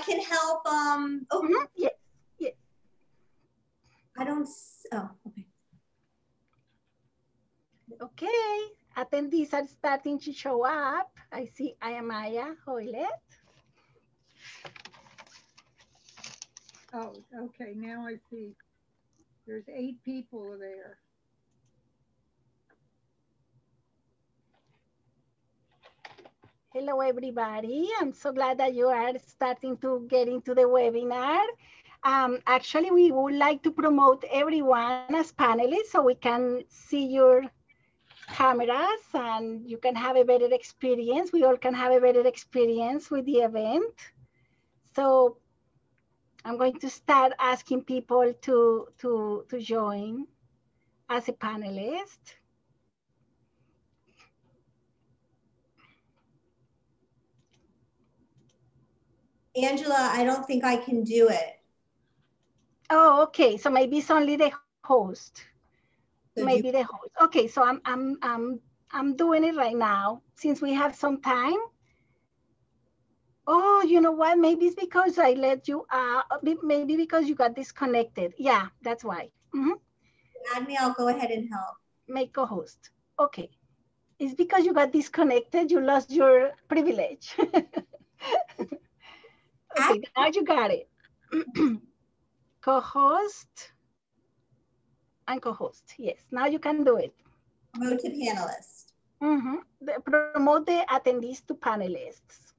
can help. Yes, yes. I don't. Oh, okay. Okay, attendees are starting to show up. I see Ayamaya Hoylet. Oh, okay, now I see. There's 8 people there. Hello, everybody. I'm so glad that you are starting to get into the webinar. Actually, we would like to promote everyone as panelists so we can see your cameras and you can have a better experience. We all can have a better experience with the event. So I'm going to start asking people to join as a panelist. Angela, I don't think I can do it. Oh, okay. So maybe it's only the host. Maybe the host. Okay, so I'm doing it right now since we have some time. Oh, you know what? Maybe it's because I let you maybe because you got disconnected. Yeah, that's why. Add me, I'll go ahead and help. Make co-host. Okay. It's because you got disconnected, you lost your privilege. Okay, now you got it. Co-host and co-host. Yes, now you can do it. Promote to panelist. Promote the attendees to panelists.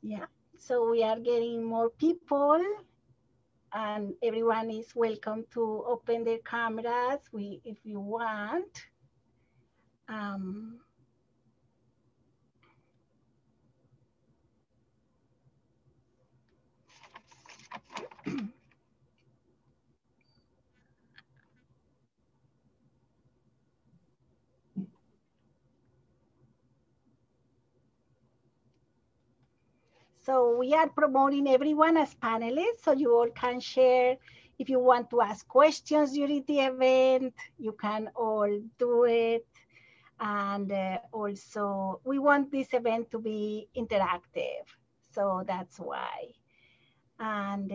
Yeah, so we are getting more people and everyone is welcome to open their cameras if you want. So we are promoting everyone as panelists, so you all can share. If you want to ask questions during the event, you can all do it. And also, we want this event to be interactive, so that's why. And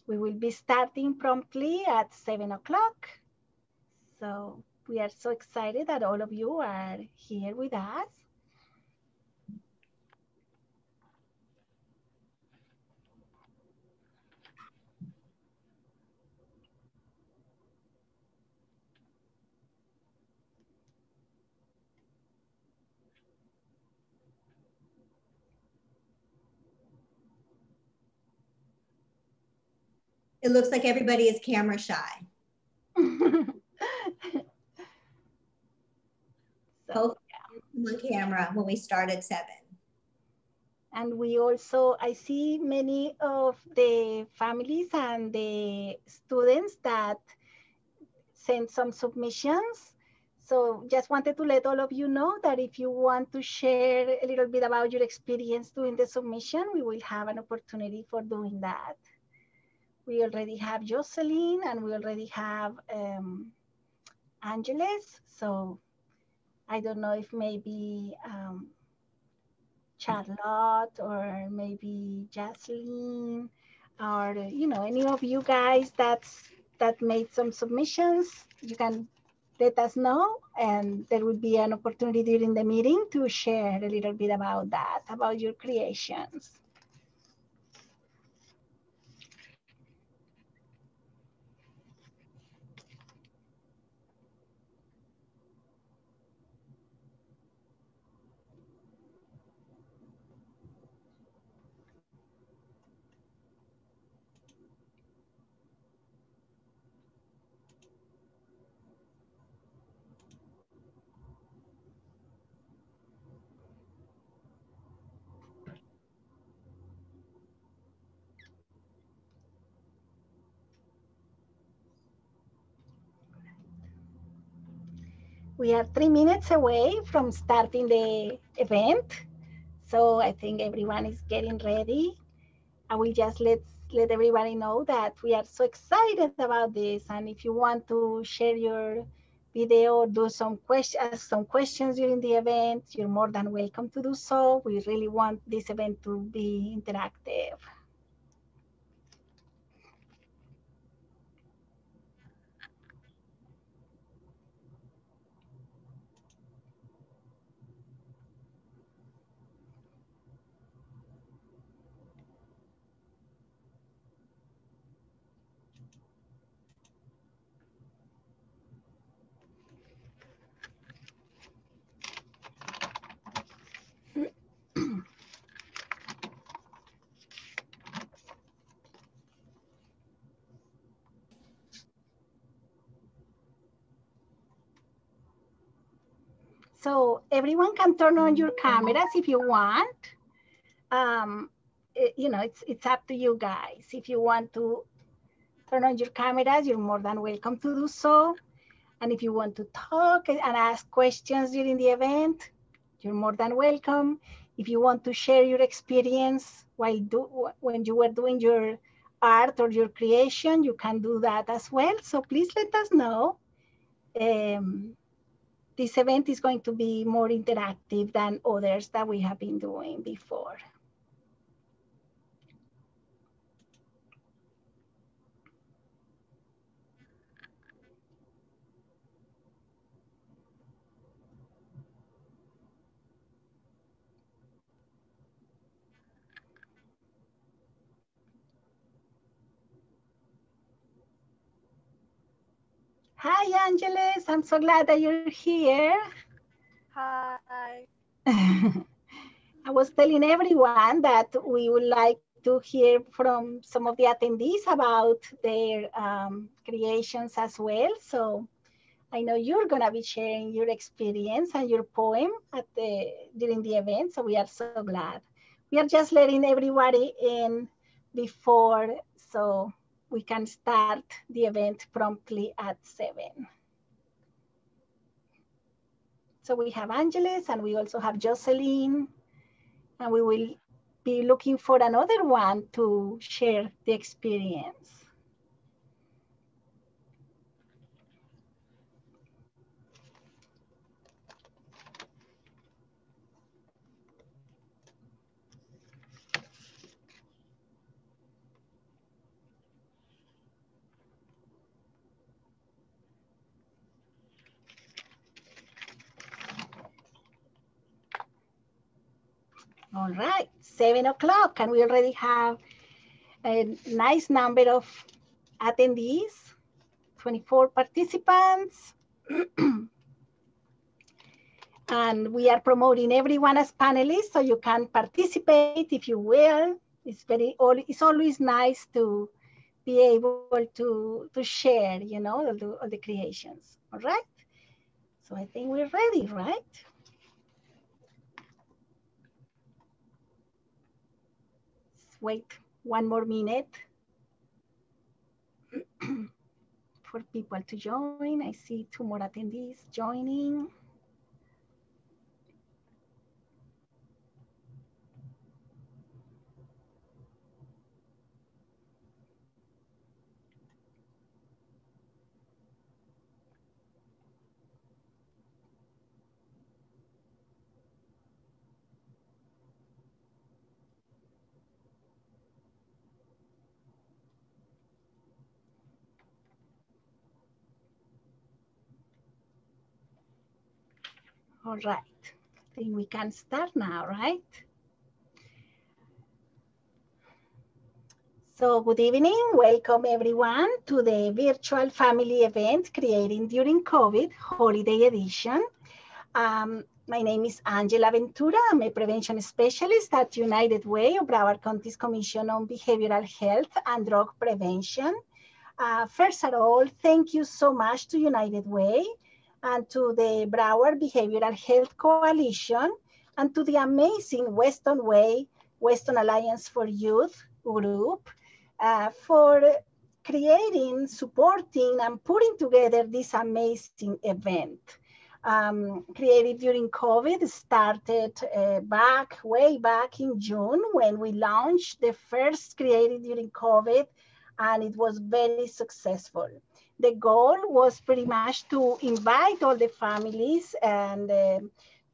we will be starting promptly at 7 o'clock. So we are so excited that all of you are here with us. It looks like everybody is camera shy. Hopefully on camera when we start at 7. And we also, I see many of the families and the students that sent some submissions. So just wanted to let all of you know that if you want to share a little bit about your experience doing the submission, we will have an opportunity for doing that. We already have Jocelyn and we already have Angeles. So I don't know if maybe Charlotte or maybe Jocelyn or any of you guys that made some submissions, you can let us know, and there will be an opportunity during the meeting to share a little bit about that, about your creations. We are 3 minutes away from starting the event. So I think everyone is getting ready. I will just let everybody know that we are so excited about this. And if you want to share your video, do some questions, ask some questions during the event, you're more than welcome to do so. We really want this event to be interactive. So everyone can turn on your cameras if you want. You know, it's up to you guys. If you want to turn on your cameras, you're more than welcome to do so. And if you want to talk and ask questions during the event, you're more than welcome. If you want to share your experience when you were doing your art or your creation, you can do that as well. So please let us know. This event is going to be more interactive than others that we have been doing before. Hi, Angeles. I'm so glad that you're here. Hi. I was telling everyone that we would like to hear from some of the attendees about their creations as well. So I know you're going to be sharing your experience and your poem during the event. So we are so glad. We are just letting everybody in before so we can start the event promptly at 7. So we have Angeles and we also have Jocelyn, and we will be looking for another one to share the experience. All right, 7 o'clock, and we already have a nice number of attendees, 24 participants. And we are promoting everyone as panelists, so you can participate if you will. It's always nice to be able to share, you know, all the creations. All right. So I think we're ready, right? Let's wait one more minute for people to join. I see 2 more attendees joining. All right, I think we can start now, right? So good evening, welcome everyone to the virtual family event creating during COVID holiday edition. My name is Angela Ventura. I'm a prevention specialist at United Way of Broward County's Commission on Behavioral Health and Drug Prevention. First of all, thank you so much to United Way and to the Broward Behavioral Health Coalition and to the amazing Weston Way, Weston Alliance for Youth group for creating, supporting, and putting together this amazing event. Created during COVID, started way back in June when we launched the first Created During COVID, and it was very successful. The goal was pretty much to invite all the families and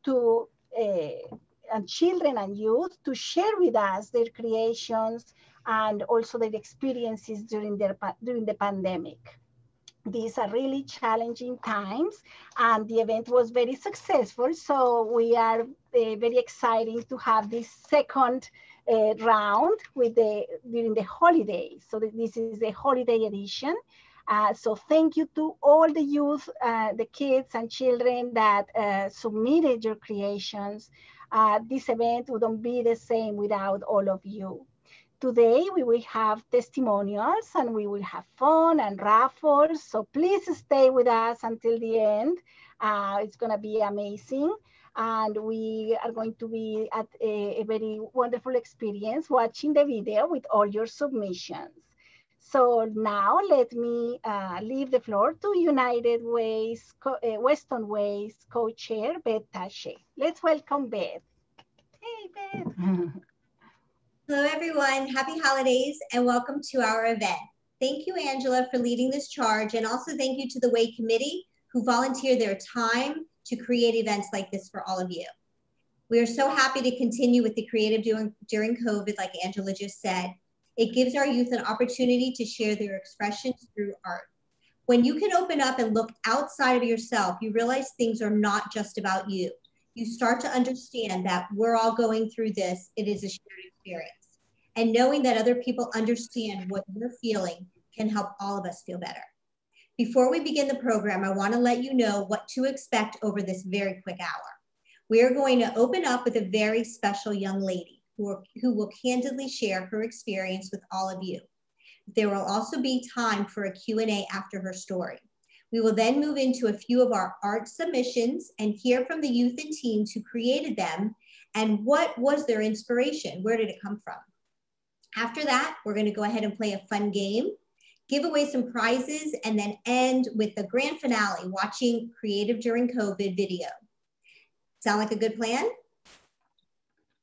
to and children and youth to share with us their creations and also their experiences during the pandemic. These are really challenging times, and the event was very successful. So we are very excited to have this second round during the holidays. So this is the holiday edition. So thank you to all the youth, the kids and children that submitted your creations. This event wouldn't be the same without all of you. Today, we will have testimonials and we will have fun and raffles. So please stay with us until the end. It's gonna be amazing. And we are going to be at a very wonderful experience watching the video with all your submissions. So now let me leave the floor to United Ways, Weston Ways co-chair, Beth Tache. Let's welcome Beth. Hey, Beth. Hello, everyone. Happy holidays and welcome to our event. Thank you, Angela, for leading this charge, and also thank you to the Way Committee who volunteer their time to create events like this for all of you. We are so happy to continue with the creative during COVID, like Angela just said. It gives our youth an opportunity to share their expressions through art. When you can open up and look outside of yourself, you realize things are not just about you. You start to understand that we're all going through this. It is a shared experience. And knowing that other people understand what you're feeling can help all of us feel better. Before we begin the program, I want to let you know what to expect over this very quick hour. We are going to open up with a very special young lady who will candidly share her experience with all of you. There will also be time for a Q&A after her story. We will then move into a few of our art submissions and hear from the youth and teens who created them and what was their inspiration. Where did it come from? After that, we're going to go ahead and play a fun game, give away some prizes, and then end with the grand finale, watching Creative During COVID video. Sound like a good plan?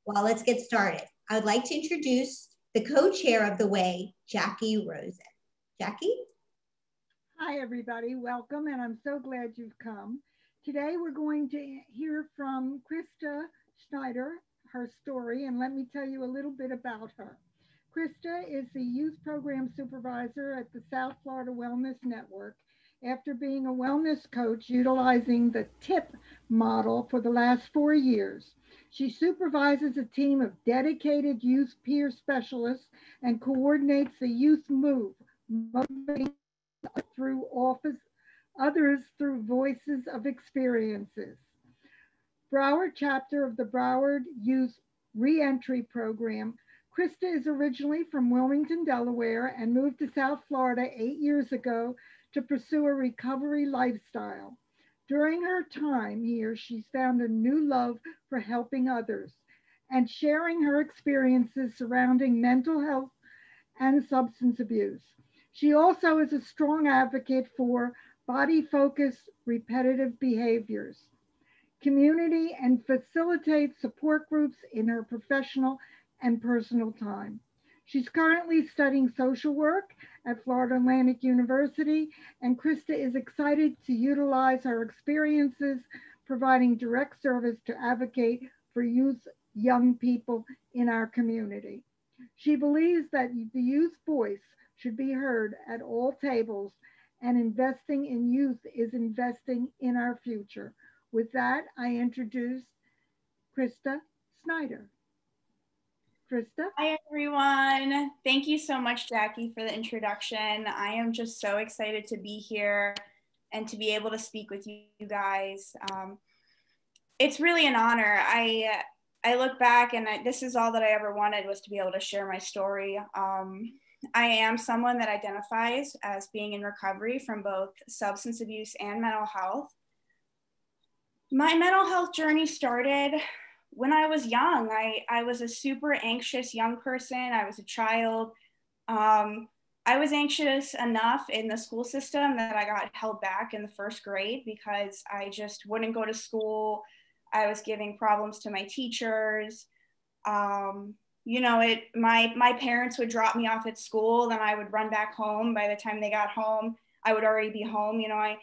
Well, let's get started. I would like to introduce the co-chair of the Way, Jackie Rosen. Jackie? Hi, everybody. Welcome, and I'm so glad you've come. Today, we're going to hear from Krista Schneider, her story, and let me tell you a little bit about her. Krista is the youth program supervisor at the South Florida Wellness Network after being a wellness coach utilizing the TIP model for the last 4 years. She supervises a team of dedicated youth peer specialists and coordinates the youth move, motivating through others through voices of experiences. Broward chapter of the Broward Youth Reentry Program. Krista is originally from Wilmington, Delaware, and moved to South Florida 8 years ago to pursue a recovery lifestyle. During her time here, she's found a new love for helping others and sharing her experiences surrounding mental health and substance abuse. She also is a strong advocate for body-focused repetitive behaviors, community, and facilitates support groups in her professional and personal time. She's currently studying social work at Florida Atlantic University, and Krista is excited to utilize her experiences providing direct service to advocate for young people in our community. She believes that the youth voice should be heard at all tables, and investing in youth is investing in our future. With that, I introduce Krista Schneider. Krista? Hi, everyone. Thank you so much, Jackie, for the introduction. I am just so excited to be here and to be able to speak with you guys. It's really an honor. I look back and this is all that I ever wanted, was to be able to share my story. I am someone that identifies as being in recovery from both substance abuse and mental health. My mental health journey started when I was young. I was a super anxious young person. I was a child. I was anxious enough in the school system that I got held back in the first grade because I just wouldn't go to school. I was giving problems to my teachers. My parents would drop me off at school, then I would run back home. By the time they got home, I would already be home. You know,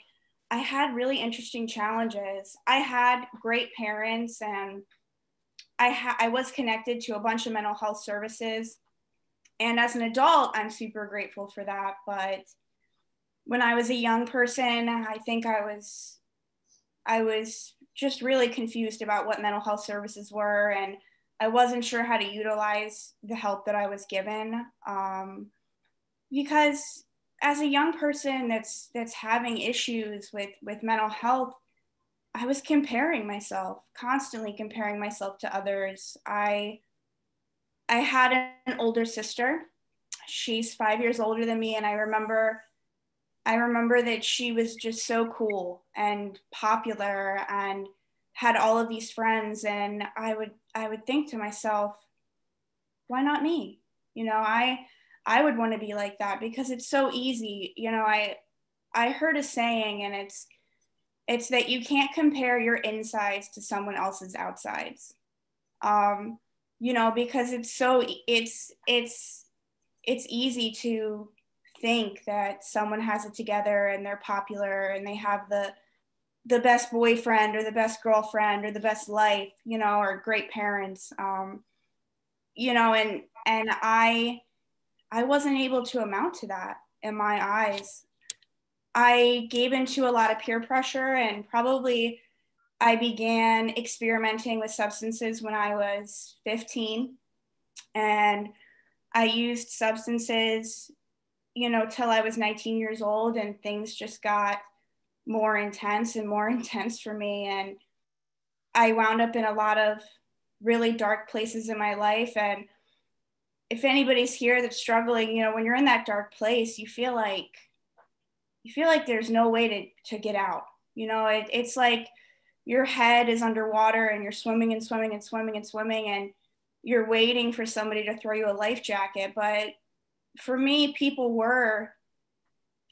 I had really interesting challenges. I had great parents, and I was connected to a bunch of mental health services. And as an adult, I'm super grateful for that. But when I was a young person, I think I was just really confused about what mental health services were, and I wasn't sure how to utilize the help that I was given. Because as a young person that's having issues with mental health, I was comparing myself, constantly comparing myself to others. I had an older sister. She's 5 years older than me, and I remember that she was just so cool and popular and had all of these friends, and I would think to myself, why not me? You know, I would want to be like that because it's so easy. You know, I heard a saying, and it's that you can't compare your insides to someone else's outsides. You know, because it's easy to think that someone has it together and they're popular and they have the best boyfriend or the best girlfriend or the best life, you know, or great parents. You know, and I wasn't able to amount to that in my eyes. I gave into a lot of peer pressure, and probably I began experimenting with substances when I was 15, and I used substances, you know, till I was 19 years old, and things just got more intense and more intense for me. And I wound up in a lot of really dark places in my life. And if anybody's here that's struggling, you know, when you're in that dark place, you feel like there's no way to get out. You know, it's like your head is underwater and you're swimming and swimming and swimming and swimming, and you're waiting for somebody to throw you a life jacket. But for me, people were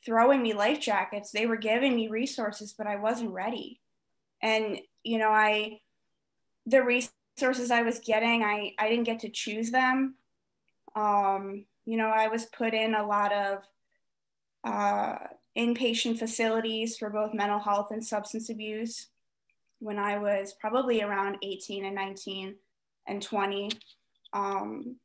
throwing me life jackets. They were giving me resources, but I wasn't ready. And, you know, the resources I was getting, I didn't get to choose them. You know, I was put in a lot of inpatient facilities for both mental health and substance abuse when I was probably around 18 and 19 and 20. And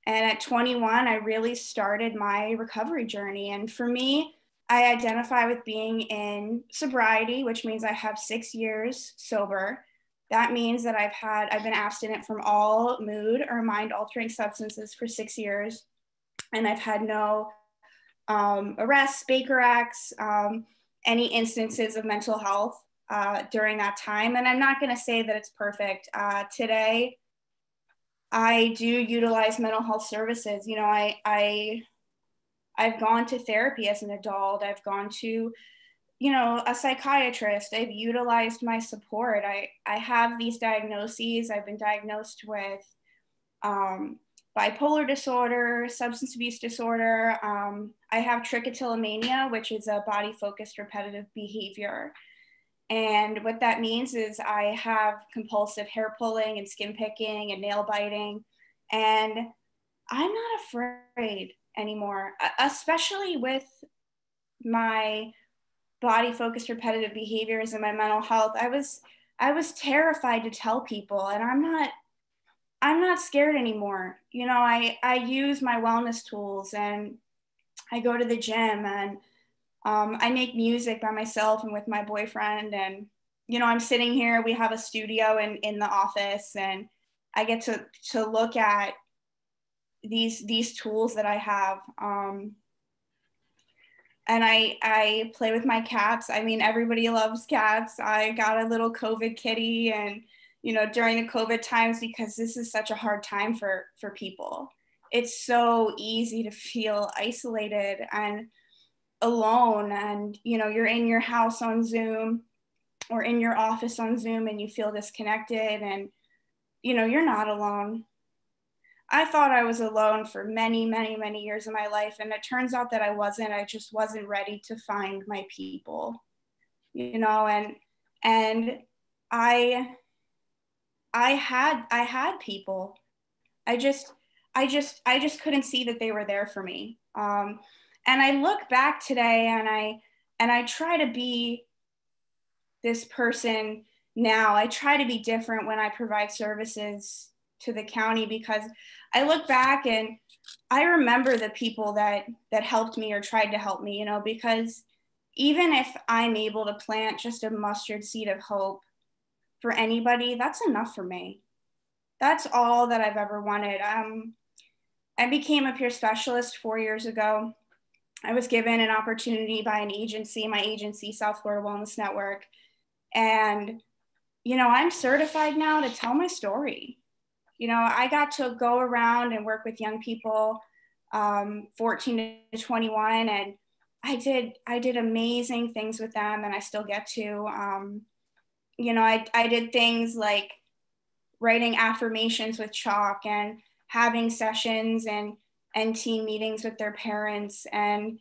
at 21, I really started my recovery journey. And for me, I identify with being in sobriety, which means I have 6 years sober. That means that I've been abstinent from all mood or mind altering substances for 6 years. And I've had no arrests, Baker Acts, any instances of mental health during that time. And I'm not going to say that it's perfect. Today, I do utilize mental health services. You know, I've gone to therapy as an adult. I've gone to, you know, a psychiatrist. I've utilized my support. I have these diagnoses. I've been diagnosed with bipolar disorder, substance abuse disorder. I have trichotillomania, which is a body-focused repetitive behavior. And what that means is I have compulsive hair pulling and skin picking and nail biting. And I'm not afraid anymore, especially with my body-focused repetitive behaviors and my mental health. I was terrified to tell people, and I'm not scared anymore. You know, I use my wellness tools, and I go to the gym, and I make music by myself and with my boyfriend. And, you know, I'm sitting here, we have a studio in the office, and I get to look at these tools that I have. And I play with my cats. I mean, everybody loves cats. I got a little COVID kitty, and, you know, during the COVID times, because this is such a hard time for people. It's so easy to feel isolated and alone, and, you know, you're in your house on Zoom or in your office on Zoom, and you feel disconnected, and, you know, you're not alone. I thought I was alone for many, many, many years of my life, and it turns out that I wasn't. I just wasn't ready to find my people, you know. And I had people. I just couldn't see that they were there for me. And I look back today and I try to be this person now. I try to be different when I provide services to the county, because I look back and I remember the people that helped me or tried to help me, you know, because even if I'm able to plant just a mustard seed of hope for anybody, that's enough for me. That's all that I've ever wanted. I became a peer specialist 4 years ago. I was given an opportunity by an agency, my agency, South Florida Wellness Network. And, you know, I'm certified now to tell my story. You know, I got to go around and work with young people, 14 to 21, and I did amazing things with them, and I still get to. You know, I did things like writing affirmations with chalk and having sessions and team meetings with their parents, and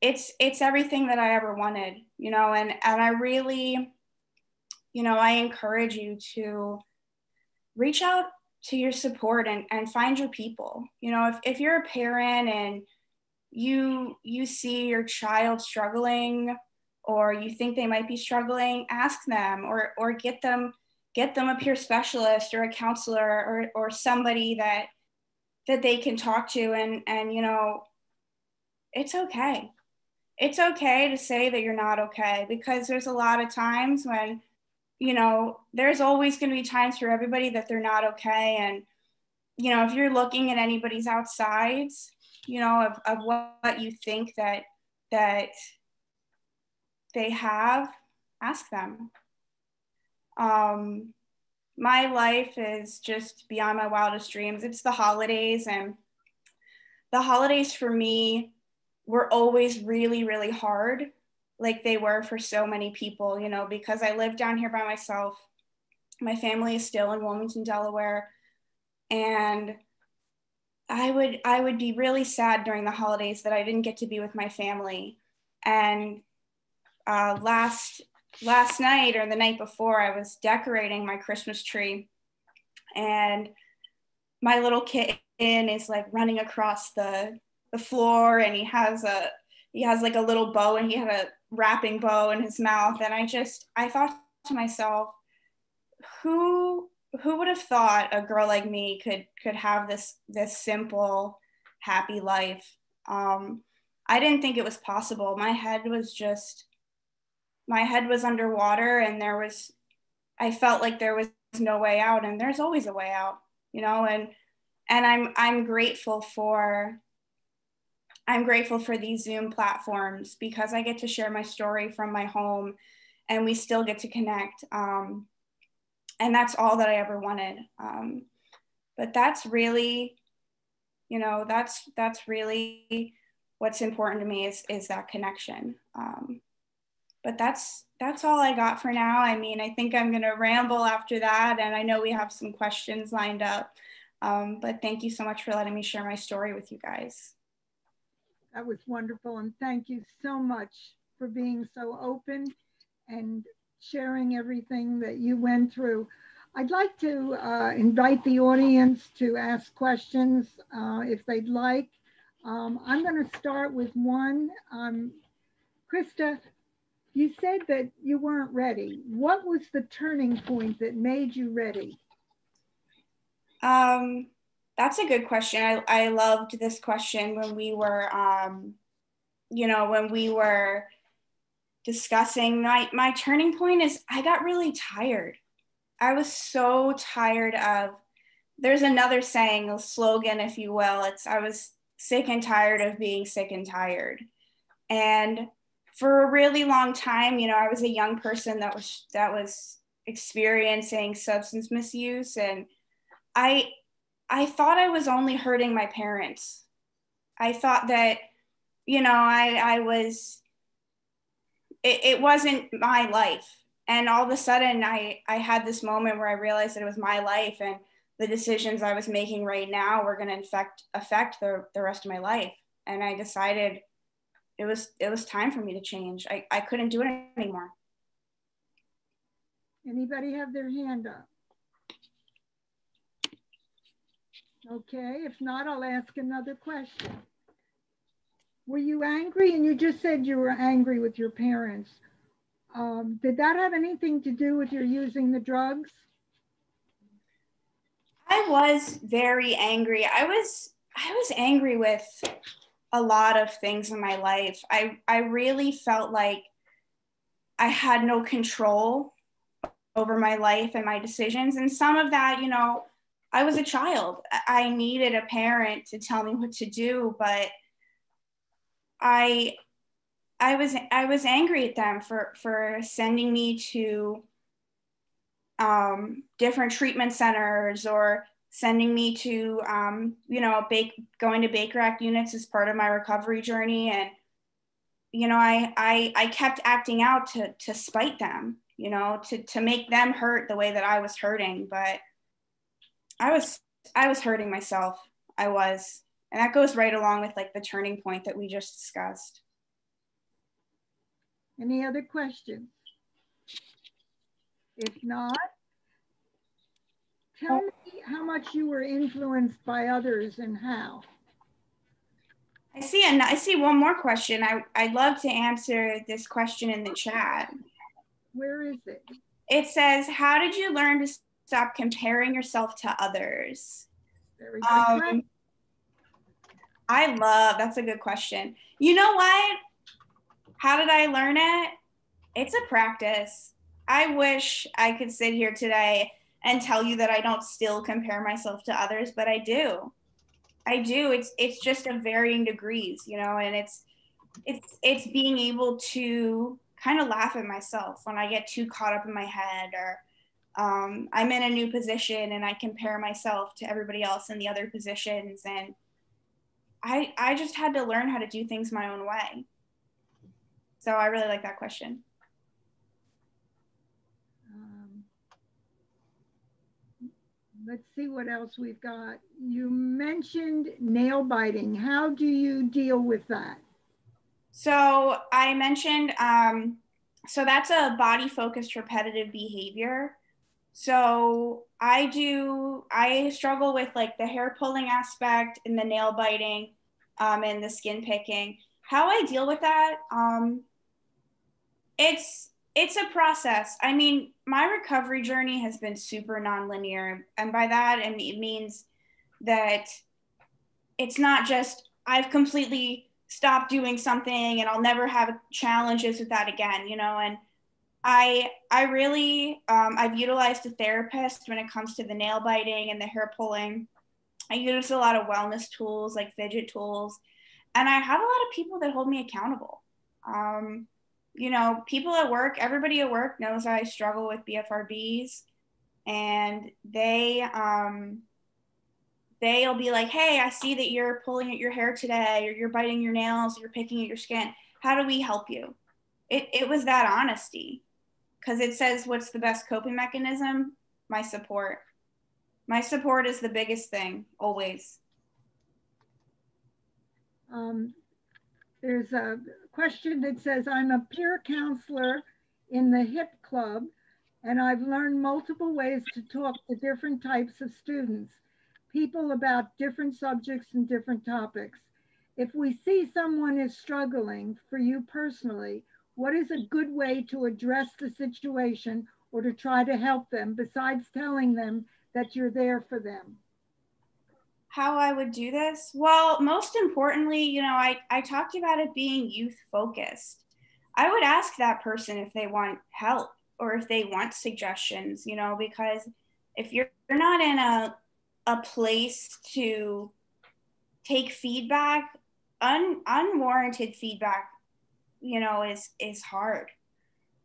it's everything that I ever wanted, you know, and I really, you know, I encourage you to reach out to your support and find your people. You know, if you're a parent and you see your child struggling, or you think they might be struggling, ask them or get them a peer specialist or a counselor or somebody that they can talk to. And you know, it's okay. It's okay to say that you're not okay, because there's a lot of times when, you know, there's always going to be times for everybody that they're not okay. And, you know, if you're looking at anybody's outsides, you know, of what you think that they have, ask them. My life is just beyond my wildest dreams. It's the holidays, and the holidays for me were always really, really hard, like they were for so many people, you know, because I live down here by myself. My family is still in Wilmington, Delaware. And I would be really sad during the holidays that I didn't get to be with my family. And last night or the night before, I was decorating my Christmas tree, and my little kitten is like running across the floor, and he has like a little bow, and he had a wrapping bow in his mouth. And I thought to myself, who would have thought a girl like me could have this simple, happy life? I didn't think it was possible. My head was underwater, and I felt like there was no way out, and there's always a way out, you know. And I'm grateful for these Zoom platforms, because I get to share my story from my home, and we still get to connect. And that's all that I ever wanted. But that's really, you know, that's really what's important to me is that connection. But that's all I got for now. I mean, I think I'm going to ramble after that, and I know we have some questions lined up. But thank you so much for letting me share my story with you guys. That was wonderful. And thank you so much for being so open and sharing everything that you went through. I'd like to invite the audience to ask questions if they'd like. I'm going to start with one. Krista, you said that you weren't ready. What was the turning point that made you ready? That's a good question. I loved this question when we were, you know, when we were discussing. My turning point is I got really tired. I was so tired of, there's another saying, a slogan, if you will. I was sick and tired of being sick and tired. And for a really long time, you know, I was a young person that was experiencing substance misuse. And I thought I was only hurting my parents. I thought that, you know, it wasn't my life. And all of a sudden I had this moment where I realized that it was my life, and the decisions I was making right now were going to affect the rest of my life. And I decided it was time for me to change. I couldn't do it anymore. Anybody have their hand up? Okay, if not, I'll ask another question. Were you angry? And you just said you were angry with your parents. Did that have anything to do with your using the drugs? I was very angry. I was angry with a lot of things in my life. I really felt like I had no control over my life and my decisions. And some of that, you know, I was a child. I needed a parent to tell me what to do, but I I was angry at them for sending me to different treatment centers or sending me to you know, going to Baker Act units as part of my recovery journey. And you know, I kept acting out to spite them, you know, to make them hurt the way that I was hurting. But I was I was hurting myself. I was. And that goes right along with like the turning point that we just discussed. Any other questions? If not, tell me how much you were influenced by others and how. I see one more question. I'd love to answer this question in the chat. Where is it? It says, how did you learn to stop comparing yourself to others? Very good question. That's a good question. You know what? How did I learn it? It's a practice. I wish I could sit here today and tell you that I don't still compare myself to others, but I do. I do. It's just of varying degrees, you know, and it's being able to kind of laugh at myself when I get too caught up in my head, or I'm in a new position and I compare myself to everybody else in the other positions. And I just had to learn how to do things my own way. So I really like that question. Let's see what else we've got. You mentioned nail biting. How do you deal with that? So I mentioned, so that's a body focused repetitive behavior. So I struggle with like the hair pulling aspect and the nail biting and the skin picking. How I deal with that, it's a process. I mean, my recovery journey has been super nonlinear. And by that, it means that it's not just I've completely stopped doing something and I'll never have challenges with that again, you know. And I really I've utilized a therapist when it comes to the nail biting and the hair pulling. I use a lot of wellness tools like fidget tools, and I have a lot of people that hold me accountable. You know, people at work, everybody at work knows I struggle with BFRBs, and they'll be like, hey, I see that you're pulling at your hair today, or you're biting your nails, you're picking at your skin. How do we help you? It was that honesty, because it says, what's the best coping mechanism? My support. My support is the biggest thing, always. There's a question that says, I'm a peer counselor in the HIP club, and I've learned multiple ways to talk to different types of students, people about different subjects and different topics. If we see someone is struggling, for you personally, what is a good way to address the situation or to try to help them besides telling them that you're there for them? How I would do this? Well, most importantly, you know, I talked about it being youth focused. I would ask that person if they want help or if they want suggestions, you know, because if you're not in a place to take feedback, unwarranted feedback, you know, is hard.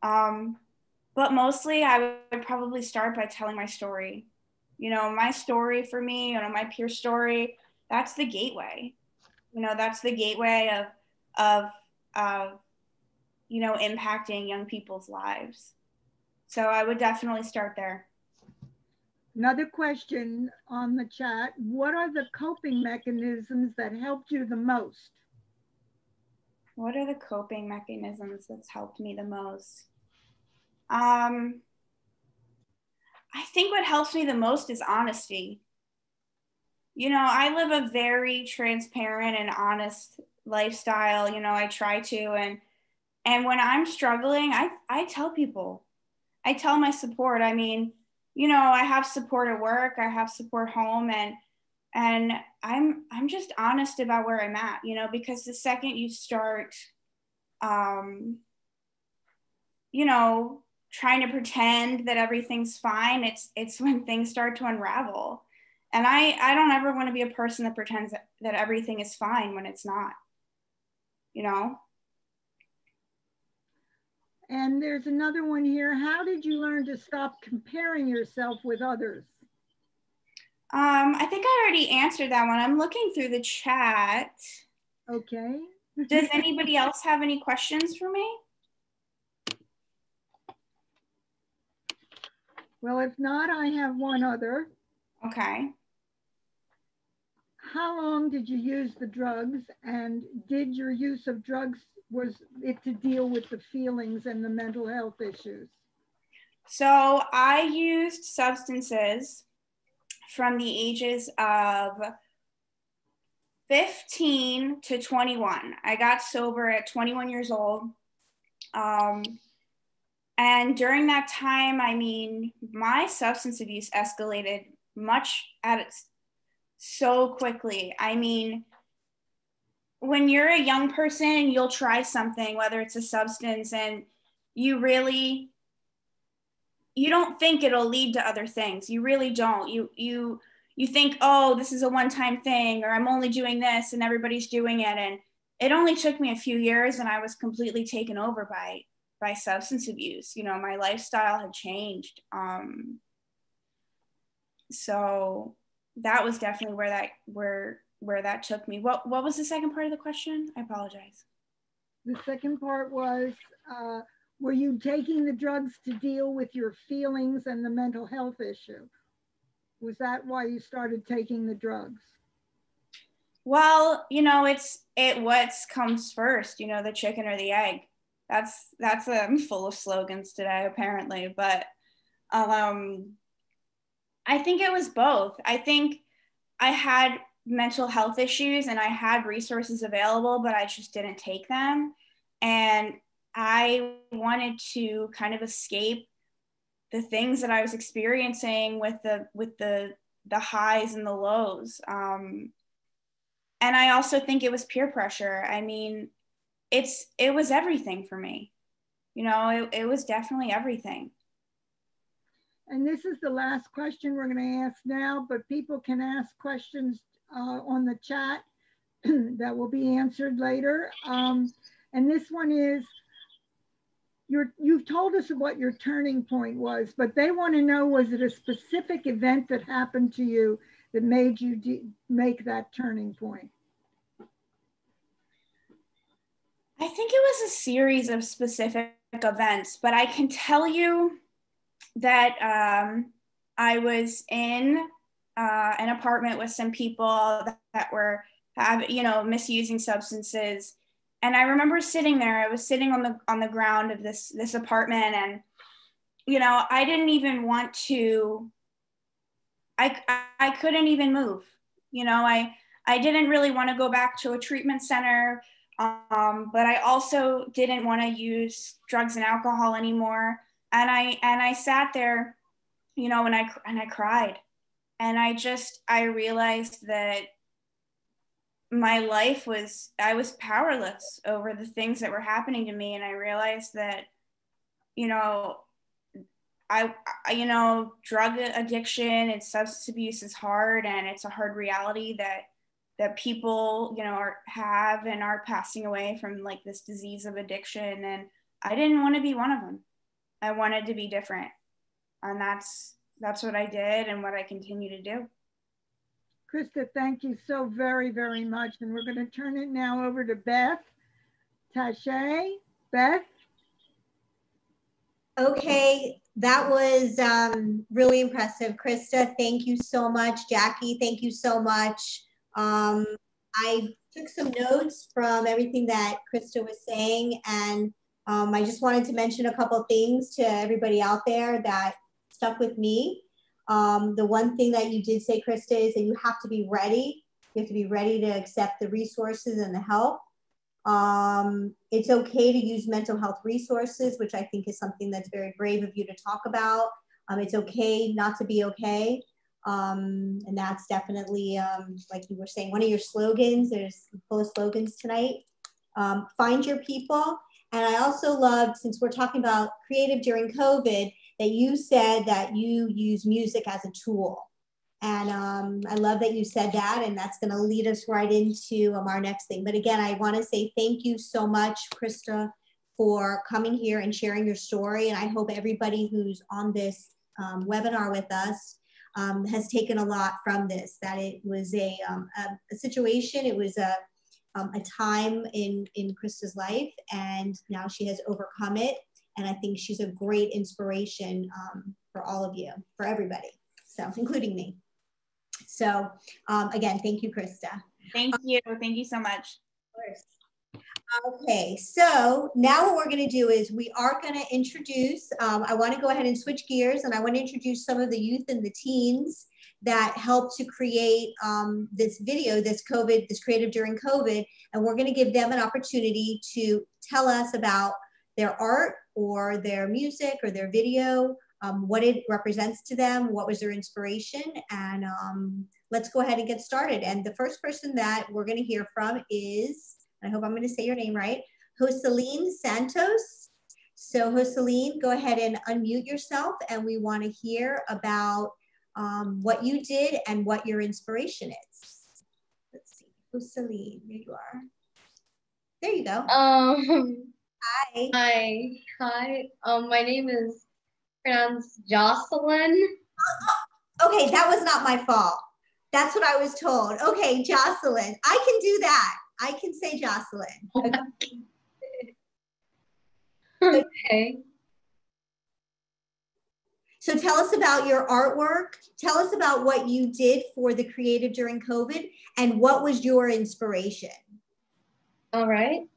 But mostly I would probably start by telling my story. You know, my story for me, you know, my peer story, that's the gateway. You know, that's the gateway of you know, impacting young people's lives. So I would definitely start there. Another question on the chat, what are the coping mechanisms that helped you the most? What are the coping mechanisms that's helped me the most? I think what helps me the most is honesty. You know, I live a very transparent and honest lifestyle. You know, I try to, and when I'm struggling, I tell people, I tell my support. I mean, you know, I have support at work, I have support home, and I'm just honest about where I'm at, you know, because the second you start, you know, trying to pretend that everything's fine, it's when things start to unravel. And I don't ever want to be a person that pretends that everything is fine when it's not, you know. And there's another one here. How did you learn to stop comparing yourself with others? I think I already answered that one. I'm looking through the chat. Okay. Does anybody else have any questions for me? Well, if not, I have one other. Okay. How long did you use the drugs, and did your use of drugs, was it to deal with the feelings and the mental health issues? So I used substances from the ages of 15 to 21. I got sober at 21 years old. And during that time, I mean, my substance abuse escalated so quickly. I mean, when you're a young person, you'll try something, whether it's a substance, and you don't think it'll lead to other things. You really don't. You think, oh, this is a one-time thing, or I'm only doing this and everybody's doing it. And it only took me a few years and I was completely taken over by substance abuse. You know, my lifestyle had changed. So that was definitely where that took me. What was the second part of the question? I apologize. The second part was, were you taking the drugs to deal with your feelings and the mental health issue? Was that why you started taking the drugs? Well, you know, what comes first, you know, the chicken or the egg. I'm full of slogans today, apparently, but I think it was both. I think I had mental health issues and I had resources available, but I just didn't take them. And I wanted to kind of escape the things that I was experiencing with the highs and the lows. And I also think it was peer pressure. I mean, it was everything for me. You know, it was definitely everything. And this is the last question we're going to ask now, but people can ask questions on the chat that will be answered later. And this one is, you've told us what your turning point was, but they want to know, was it a specific event that happened to you that made you make that turning point? I think it was a series of specific events, but I can tell you that I was in an apartment with some people that were misusing substances. And I remember sitting there. I was sitting on the ground of this apartment, and you know, I didn't even want to. I couldn't even move. You know, I didn't really want to go back to a treatment center, but I also didn't want to use drugs and alcohol anymore. And I sat there, you know, and I cried, and I realized that I was powerless over the things that were happening to me. And I realized that, you know, you know, drug addiction and substance abuse is hard, and it's a hard reality that people, you know, have and are passing away from, like, this disease of addiction. And I didn't want to be one of them. I wanted to be different. And that's what I did and what I continue to do. Krista, thank you so very, very much. And we're going to turn it now over to Beth. Tashay, Beth. Okay, that was really impressive. Krista, thank you so much. Jackie, thank you so much. I took some notes from everything that Krista was saying, and I just wanted to mention a couple of things to everybody out there that stuck with me. The one thing that you did say, Krista, is that you have to be ready. You have to be ready to accept the resources and the help. It's okay to use mental health resources, which I think is something that's very brave of you to talk about. It's okay not to be okay. And that's definitely, like you were saying, one of your slogans. There's full of slogans tonight. Find your people. And I also loved, since we're talking about creative during COVID, that you said that you use music as a tool. And I love that you said that, and that's going to lead us right into our next thing. But again, I want to say thank you so much, Krista, for coming here and sharing your story. And I hope everybody who's on this webinar with us has taken a lot from this, that it was a situation, it was a time in Krista's life, and now she has overcome it. And I think she's a great inspiration for all of you, for everybody, so including me. So again, thank you, Krista. Thank you. Thank you so much. Of course. Okay, so now what we're going to do is we are going to introduce, I want to go ahead and switch gears, and I want to introduce some of the youth and the teens that helped to create this video, this creative during COVID, and we're going to give them an opportunity to tell us about their art or their music or their video, what it represents to them, what was their inspiration, and let's go ahead and get started. And the first person that we're going to hear from is, I hope I'm going to say your name right, Joseline Santos. So Joseline, go ahead and unmute yourself, and we want to hear about what you did and what your inspiration is. Let's see, Joseline, there you are. There you go. Hi. My name is pronounced Jocelyn. Okay, that was not my fault. That's what I was told. Okay, Jocelyn. I can do that. I can say Jocelyn. Okay. Okay. So tell us about your artwork. Tell us about what you did for the creative during COVID and what was your inspiration? All right.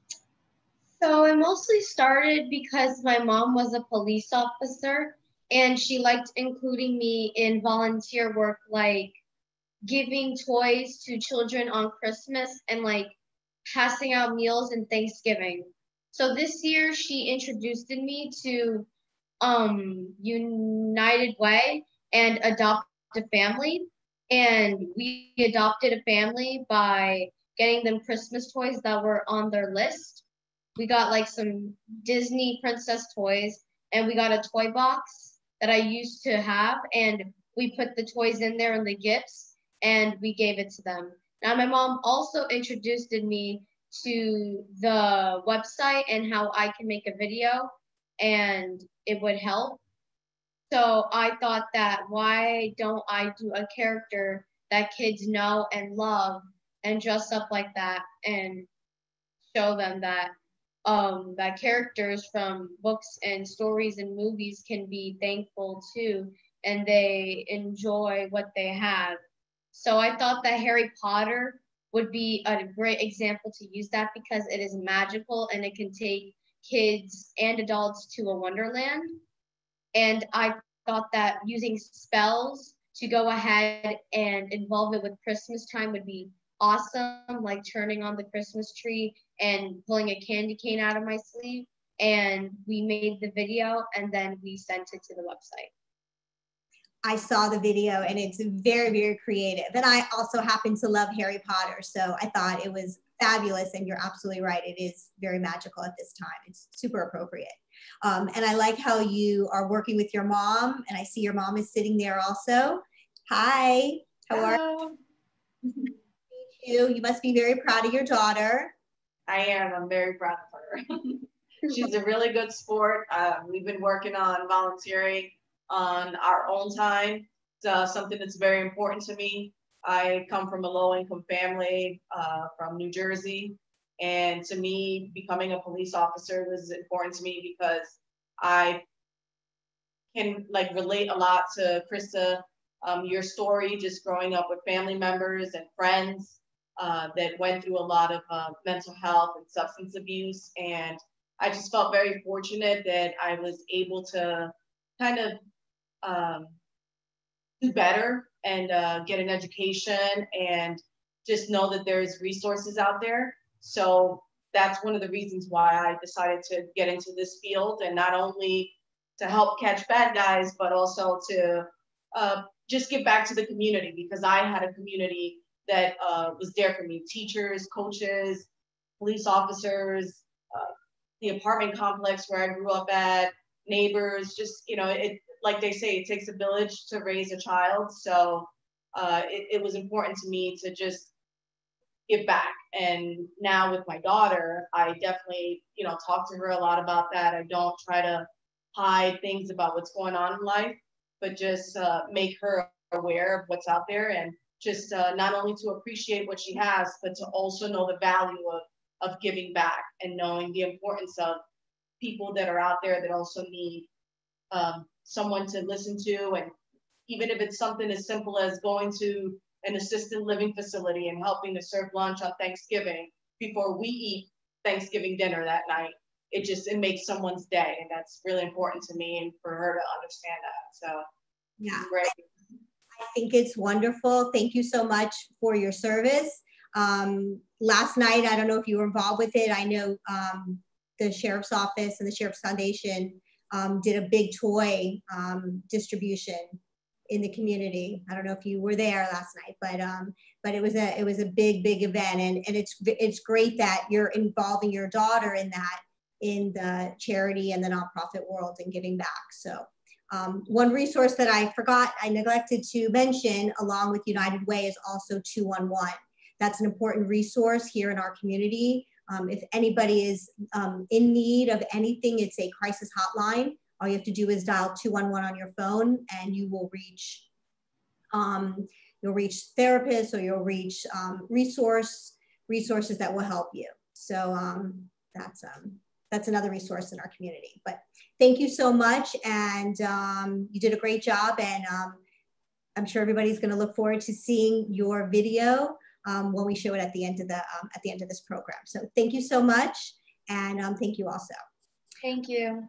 So it mostly started because my mom was a police officer and she liked including me in volunteer work, like giving toys to children on Christmas and like passing out meals and Thanksgiving. So this year she introduced me to United Way and Adopt a Family. And we adopted a family by getting them Christmas toys that were on their list. We got like some Disney princess toys, and we got a toy box that I used to have, and we put the toys in there and the gifts, and we gave it to them. Now my mom also introduced me to the website and how I can make a video and it would help. So I thought that why don't I do a character that kids know and love and dress up like that and show them that that characters from books and stories and movies can be thankful too, and they enjoy what they have. So I thought that Harry Potter would be a great example to use that because it is magical and it can take kids and adults to a wonderland. And I thought that using spells to go ahead and involve it with Christmas time would be awesome, like turning on the Christmas tree and pulling a candy cane out of my sleeve. And we made the video and then we sent it to the website. I saw the video and it's very, very creative. And I also happen to love Harry Potter. So I thought it was fabulous. And you're absolutely right. It is very magical at this time. It's super appropriate. And I like how you are working with your mom. And I see your mom is sitting there also. Hi, how are you? You must be very proud of your daughter. I am. I'm very proud of her. She's a really good sport. We've been working on volunteering on our own time. It's something that's very important to me. I come from a low-income family from New Jersey, and to me, becoming a police officer was important to me because I can like relate a lot to Krista, your story, just growing up with family members and friends that went through a lot of mental health and substance abuse, and I just felt very fortunate that I was able to kind of do better and get an education and just know that there's resources out there. So that's one of the reasons why I decided to get into this field, and not only to help catch bad guys, but also to just give back to the community, because I had a community that was there for me: teachers, coaches, police officers, the apartment complex where I grew up at, neighbors. Just, it, like they say, it takes a village to raise a child. So it was important to me to just give back. And now with my daughter, I definitely, talk to her a lot about that. I don't try to hide things about what's going on in life, but just make her aware of what's out there, and just not only to appreciate what she has, but to also know the value of giving back, and knowing the importance of people that are out there that also need someone to listen to. And even if it's something as simple as going to an assisted living facility and helping to serve lunch on Thanksgiving before we eat Thanksgiving dinner that night, it makes someone's day. And that's really important to me, and for her to understand that. So yeah, great. I think it's wonderful. Thank you so much for your service. Last night, I don't know if you were involved with it. I know the Sheriff's Office and the Sheriff's Foundation did a big toy distribution in the community. I don't know if you were there last night, but it was a big event, and it's great that you're involving your daughter in that, in the charity and the nonprofit world, and giving back. So one resource that I neglected to mention along with United Way is also 211. That's an important resource here in our community. If anybody is in need of anything, it's a crisis hotline. All you have to do is dial 211 on your phone, and you will reach, you'll reach therapists, or you'll reach resources that will help you. So that's another resource in our community. But thank you so much, and you did a great job, and I'm sure everybody's going to look forward to seeing your video when we show it at the end of this program. So thank you so much, and thank you also. Thank you.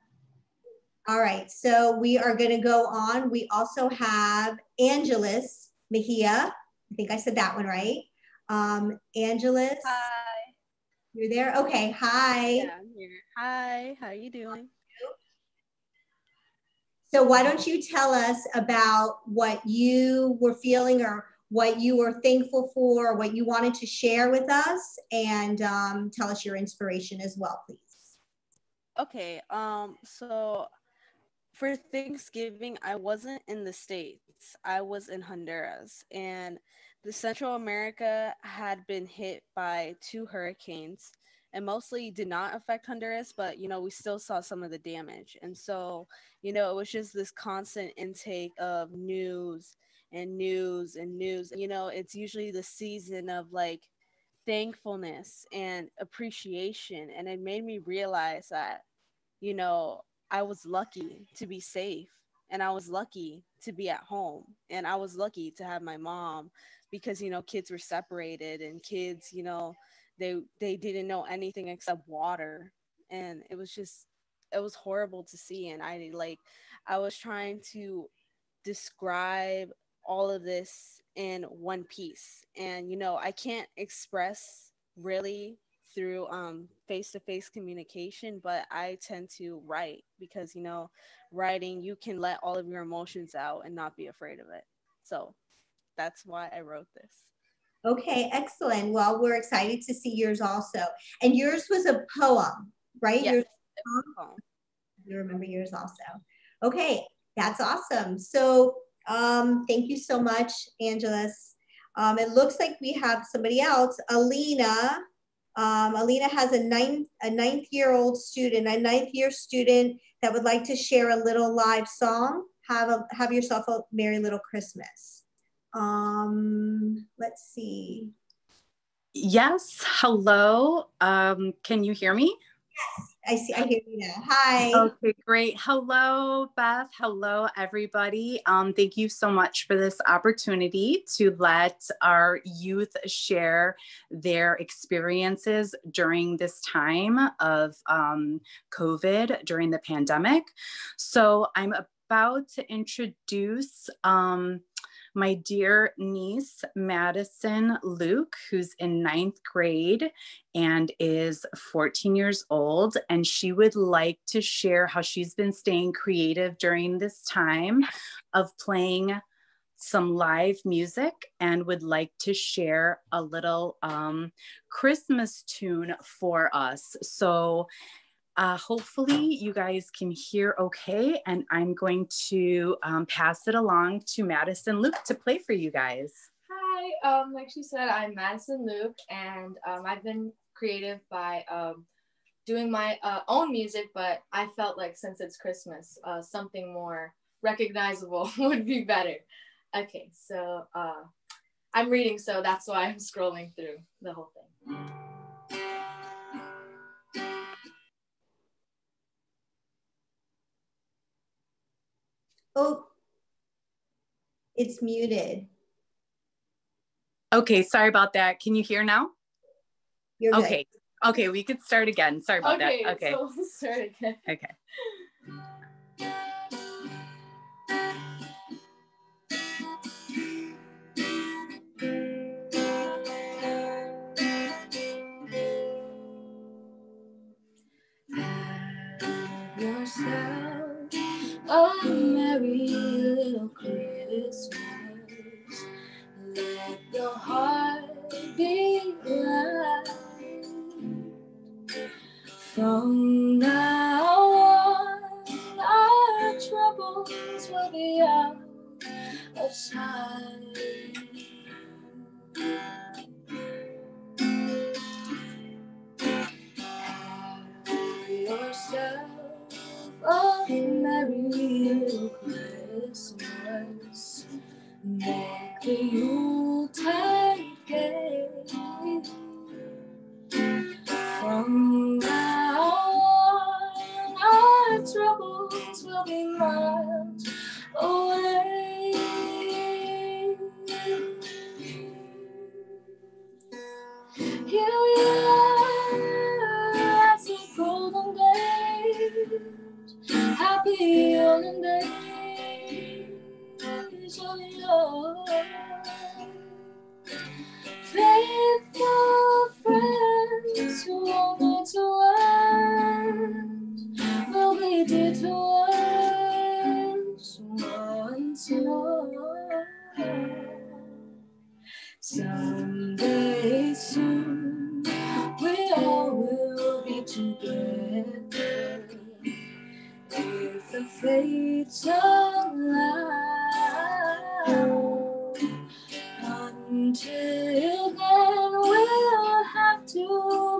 All right, so we are going to go on. We also have Angeles Mejia. I think I said that one right. Angeles. Hi. You're there? Okay, hi. Yeah, I'm here. Hi, how are you doing? So why don't you tell us about what you were feeling, or what you were thankful for, or what you wanted to share with us, and tell us your inspiration as well, please. Okay, so for Thanksgiving, I wasn't in the States. I was in Honduras, and the Central America had been hit by 2 hurricanes, and mostly did not affect Honduras, but we still saw some of the damage. And so, it was just this constant intake of news and news and news. It's usually the season of like thankfulness and appreciation, and it made me realize that I was lucky to be safe, and I was lucky to be at home, and I was lucky to have my mom, because kids were separated, and kids they didn't know anything except water, and it was horrible to see. And I was trying to describe all of this in one piece, and I can't express really through face-to-face communication, but I tend to write, because writing, you can let all of your emotions out and not be afraid of it. So that's why I wrote this. Okay, excellent. Well, we're excited to see yours also. And yours was a poem, right? Yes, Yours was a poem. You remember yours also. Okay, that's awesome. So thank you so much, Angeles. It looks like we have somebody else, Alina. Alina has a ninth year student that would like to share a little live song. Have yourself a merry little Christmas. Let's see. Yes, hello. Can you hear me? Yes, I hear you now. Hi. Okay, great. Hello, Beth. Hello, everybody. Thank you so much for this opportunity to let our youth share their experiences during this time of COVID, during the pandemic. So I'm about to introduce my dear niece, Madison Luke, who's in 9th grade and is 14 years old. And she would like to share how she's been staying creative during this time of playing some live music and would like to share a little Christmas tune for us. So hopefully you guys can hear okay. And I'm going to pass it along to Madison Luke to play for you guys. Hi, like she said, I'm Madison Luke, and I've been creative by doing my own music, but I felt like since it's Christmas, something more recognizable would be better. Okay, so I'm reading, so that's why I'm scrolling through the whole thing. Oh, it's muted. Okay, sorry about that. Can you hear now? You're good. Okay. Okay, we could start again. Sorry about that. Okay. So we'll start again. Okay. Yourself a merry little Christmas. Let the heart be light. From now on, our troubles will be out of sight. Have yourself a merry little Christmas. Make the Yuletide gay. From now on, our troubles will be miles away. Here we are at the golden days, happy olden days of yore. Faithful friends who won't be to us will be dear to us once more. Someday soon we all will be together if the fates allow. Until then we'll have to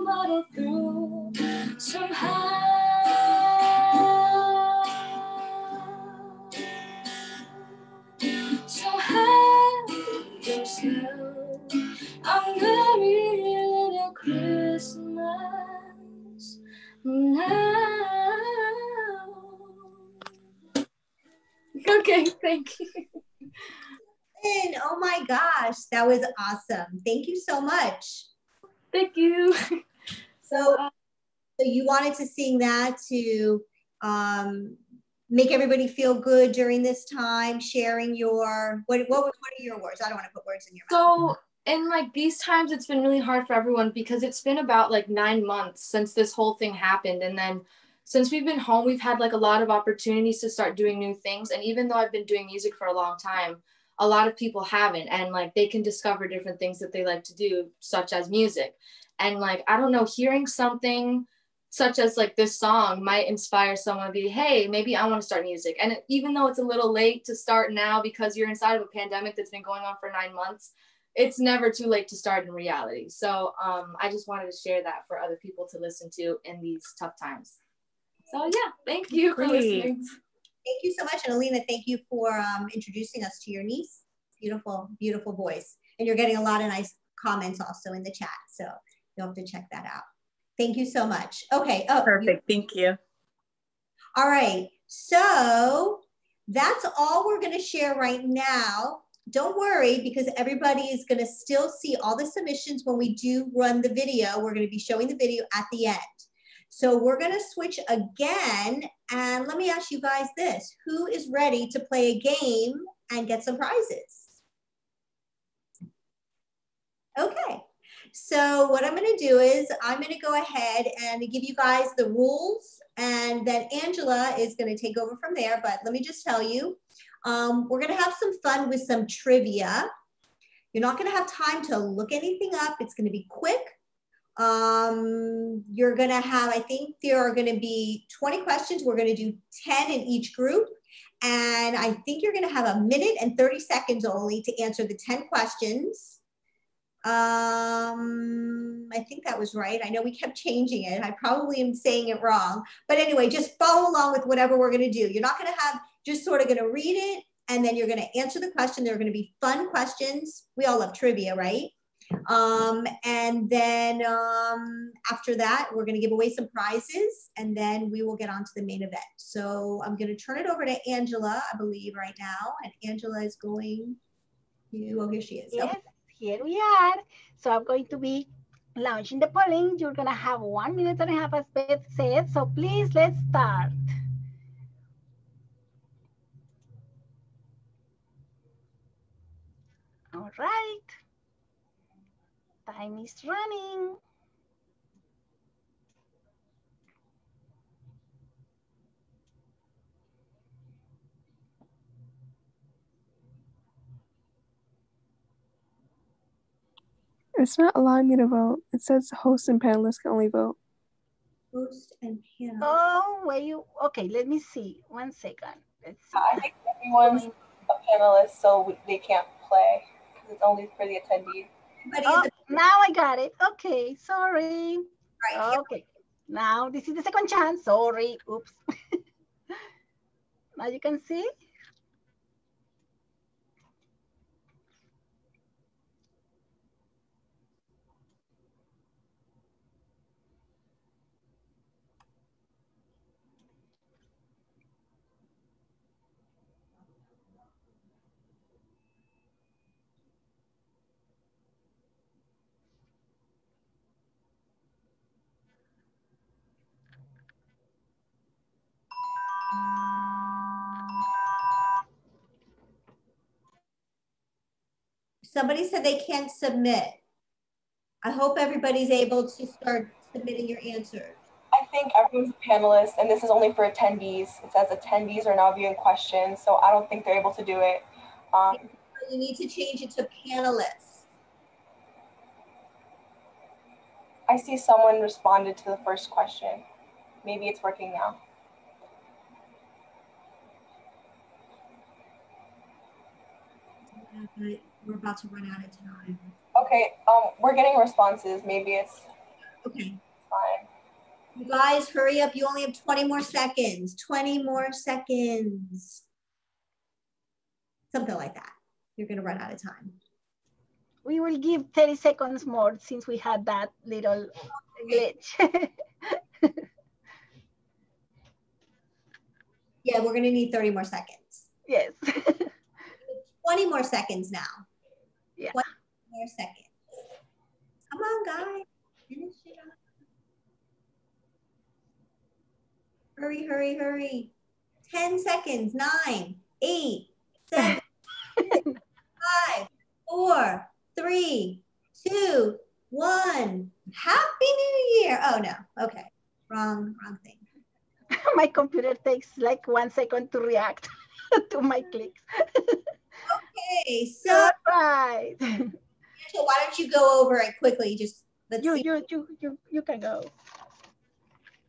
muddle through somehow. So have yourself a merry little Christmas now. Okay, thank you. And oh my gosh, that was awesome. Thank you so much. Thank you. So you wanted to sing that to make everybody feel good during this time, sharing your, what are your words? I don't want to put words in your mouth. So in like these times, it's been really hard for everyone because it's been about like 9 months since this whole thing happened. And then since we've been home, we've had like a lot of opportunities to start doing new things. And even though I've been doing music for a long time, a lot of people haven't. And like they can discover different things that they like to do, such as music. And like, I don't know, hearing something such as like this song might inspire someone to be, hey, maybe I want to start music. And even though it's a little late to start now because you're inside of a pandemic that's been going on for 9 months, it's never too late to start in reality. So I just wanted to share that for other people to listen to in these tough times. So yeah, thank you for listening. Thank you so much. And Alina, thank you for introducing us to your niece. Beautiful, beautiful voice. And you're getting a lot of nice comments also in the chat. So you'll have to check that out. Thank you so much. Okay. Oh, perfect. Thank you. All right. So that's all we're going to share right now. Don't worry, because everybody is going to still see all the submissions when we do run the video. We're going to be showing the video at the end. So we're going to switch again. And let me ask you guys this. Who is ready to play a game and get some prizes? Okay. So what I'm going to do is I'm going to go ahead and give you guys the rules, and then Angela is going to take over from there. But let me just tell you, we're going to have some fun with some trivia. You're not going to have time to look anything up. It's going to be quick. You're going to have, I think there are going to be 20 questions. We're going to do 10 in each group. And I think you're going to have 1 minute and 30 seconds only to answer the 10 questions. I think that was right. I know we kept changing it. I probably am saying it wrong. But anyway, just follow along with whatever we're going to do. You're not going to have, just sort of going to read it, and then you're going to answer the question. They're going to be fun questions. We all love trivia, right? And then after that, we're going to give away some prizes, and then we will get on to the main event. So I'm going to turn it over to Angela, I believe, right now. And Angela is going to, oh, here she is. Yes, Okay. here we are. So I'm going to be launching the polling. You're going to have 1 minute and a half, as Beth said. So please, let's start. All right. Time is running. It's not allowing me to vote. It says host and panelists can only vote. Host and panel. Oh, where you? Okay, let me see. 1 second. Let's see. I think everyone's a panelist, so they can't play because it's only for the attendees. Oh, now I got it. Okay, sorry. Right. Okay, now this is the second chance. Sorry. Oops. Now you can see. Somebody said they can't submit. I hope everybody's able to start submitting your answers. I think everyone's a panelist, and this is only for attendees. It says attendees are now viewing questions, so I don't think they're able to do it. You need to change it to panelists. I see someone responded to the first question. Maybe it's working now. We're about to run out of time. Okay, we're getting responses. Maybe it's okay. Fine. You guys, hurry up. You only have 20 more seconds. 20 more seconds. Something like that. You're going to run out of time. We will give 30 seconds more since we had that little glitch. Yeah, we're going to need 30 more seconds. Yes. 20 more seconds now. Yeah. 20 more seconds. Come on, guys. Finish it up. Hurry, hurry, hurry. 10 seconds. 9, 8, 7, 6, 5, 4, 3, 2, 1. Happy New Year. Oh, no. Okay. Wrong thing. My computer takes like 1 second to react to my clicks. Okay, so right. Angela, why don't you go over it quickly? Just let's see. You can go.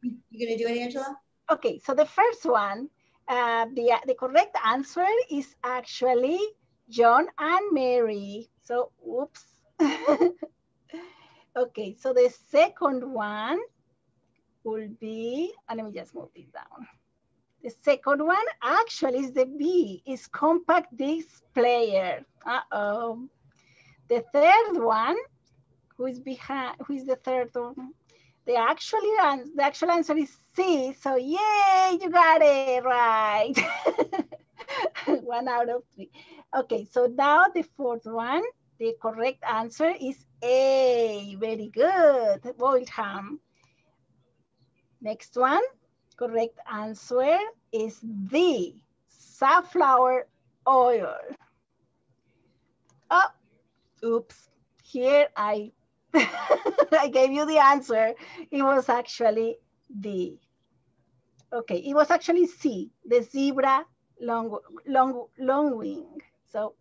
You gonna do it, Angela? Okay, so the first one, the correct answer is actually John and Mary. So, oops. Okay, so the second one will be, and let me just move this down. The second one actually is the B, is compact disc player. Uh-oh. The third one, who is the third one? The actual answer is C. So yay, you got it right. 1 out of 3. Okay, so now the fourth one, the correct answer is A. Very good, boiled ham. Next one, correct answer is D, safflower oil. Oh, oops. here I I gave you the answer. It was actually D. Okay, it was actually C, the zebra long wing. So,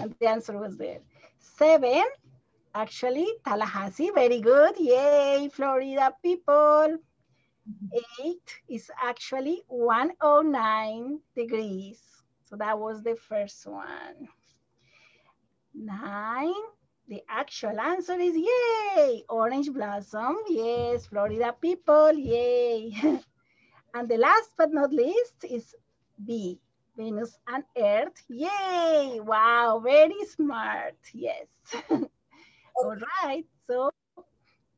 and the answer was there. 7, actually, Tallahassee, very good. Yay, Florida people. 8 is actually 109 degrees. So that was the first one. 9, the actual answer is yay, orange blossom. Yes, Florida people, yay. And the last but not least is B, Venus and Earth. Yay, wow, very smart, yes. All right, so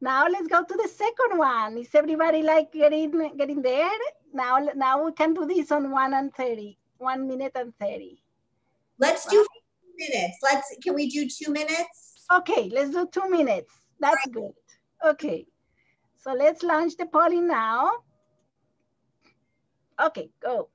now let's go to the second one. Is everybody like getting there? Now we can do this on 1 minute and 30. Let's do minutes. Can we do 2 minutes? Okay, let's do 2 minutes. That's good. Okay, so let's launch the polling now. Okay, go.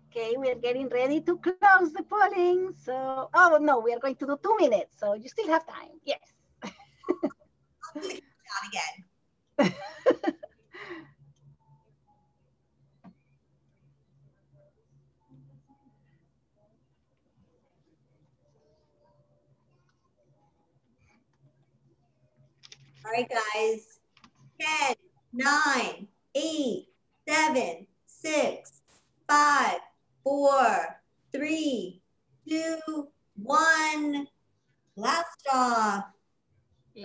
Okay, we are getting ready to close the polling. So, oh no, we are going to do 2 minutes. So you still have time. Yes. I'll do the countdown again. All right, guys. 10, 9, 8, 7, 6, 5, 4, 3, 2, 1. Blast off.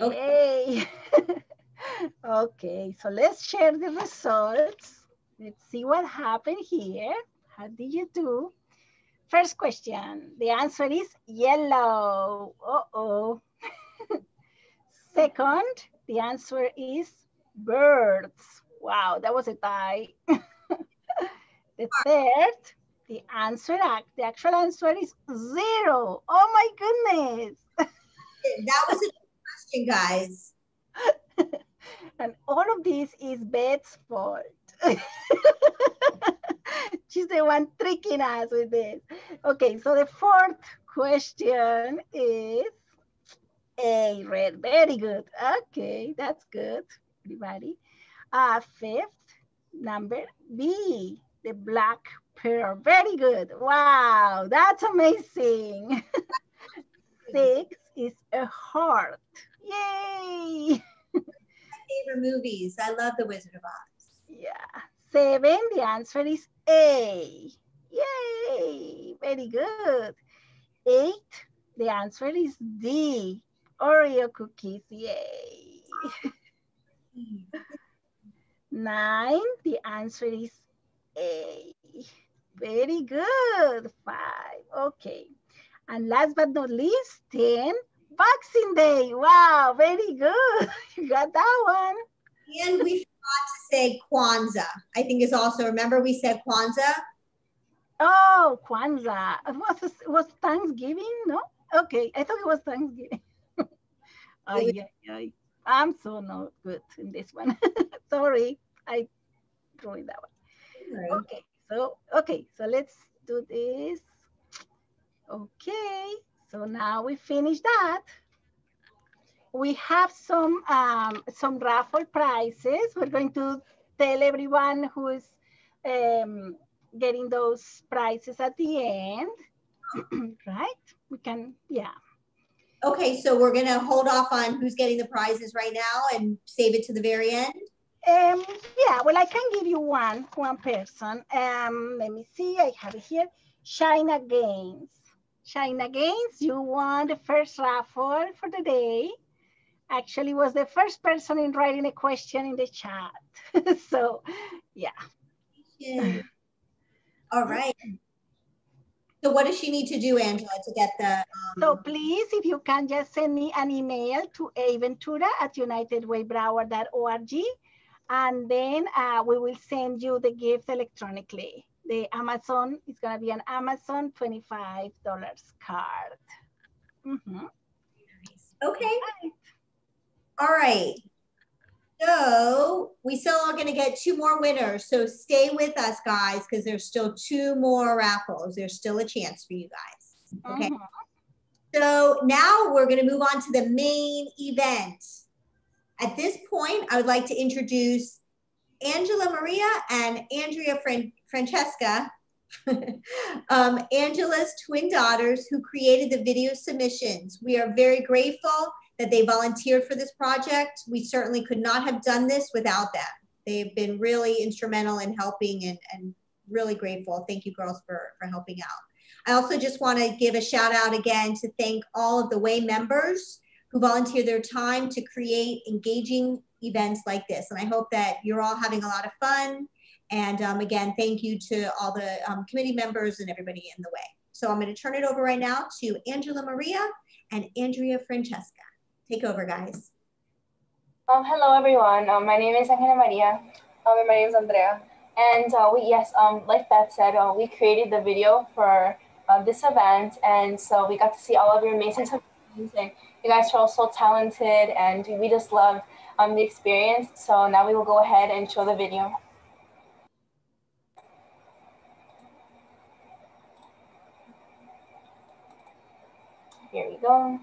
Okay. Okay, so let's share the results. Let's see what happened here. How did you do? First question, the answer is yellow. Uh-oh. Second, the answer is birds. Wow, that was a tie. The third, the actual answer is 0. Oh my goodness. That was a good question, guys. And all of this is Beth's fault. She's the one tricking us with this. Okay, so the fourth question is A, red. Very good. Okay, that's good, everybody. Fifth number, B, the black pearl. Very good. Wow, that's amazing. 6 is a heart. Yay. Favorite movies. I love The Wizard of Oz. Yeah. 7, the answer is A. Yay, very good. 8, the answer is D. Oreo cookies, yay. 9, the answer is A. Very good. 5, okay. And last but not least, 10, Boxing Day. Wow, very good. You got that one. And we forgot to say Kwanzaa. I think is also, remember we said Kwanzaa? Oh, Kwanzaa. Was Thanksgiving? No? Okay, I thought it was Thanksgiving. I'm so not good in this one. Sorry, I ruined that one. Right. Okay, so let's do this. Okay, so now we finish that. We have some raffle prizes. We're going to tell everyone who is um, getting those prizes at the end, right? We can, yeah. Okay, so we're gonna hold off on who's getting the prizes right now and save it to the very end. Yeah, well, I can give you one person. Let me see, I have it here. China Games. China Games, you won the first raffle for the day. Actually was the first person in writing a question in the chat. So, yeah. All right. So what does she need to do, Angela, to get the? So please, if you can just send me an email to aventura@unitedwaybroward.org, and then we will send you the gift electronically. The Amazon is going to be an Amazon $25 card. Mm-hmm. Okay. All right. So we still are going to get 2 more winners. So stay with us, guys, because there's still 2 more raffles. There's still a chance for you guys. Okay. So now we're going to move on to the main event. At this point, I would like to introduce Angela Maria and Andrea Francesca, Angela's twin daughters who created the video submissions. We are very grateful that they volunteered for this project. We certainly could not have done this without them. They've been really instrumental in helping and really grateful. Thank you, girls, for helping out. I also just want to give a shout out again to thank all of the Way members who volunteer their time to create engaging events like this. And I hope that you're all having a lot of fun. And again, thank you to all the committee members and everybody in the Way. So I'm going to turn it over right now to Angela Maria and Andrea Francesca. Take over, guys. Hello, everyone. My name is Angela Maria. And my name is Andrea. And like Beth said, we created the video for this event. And so we got to see all of your amazing submissions. And you guys are all so talented. And we just loved the experience. So now we will go ahead and show the video. Here we go.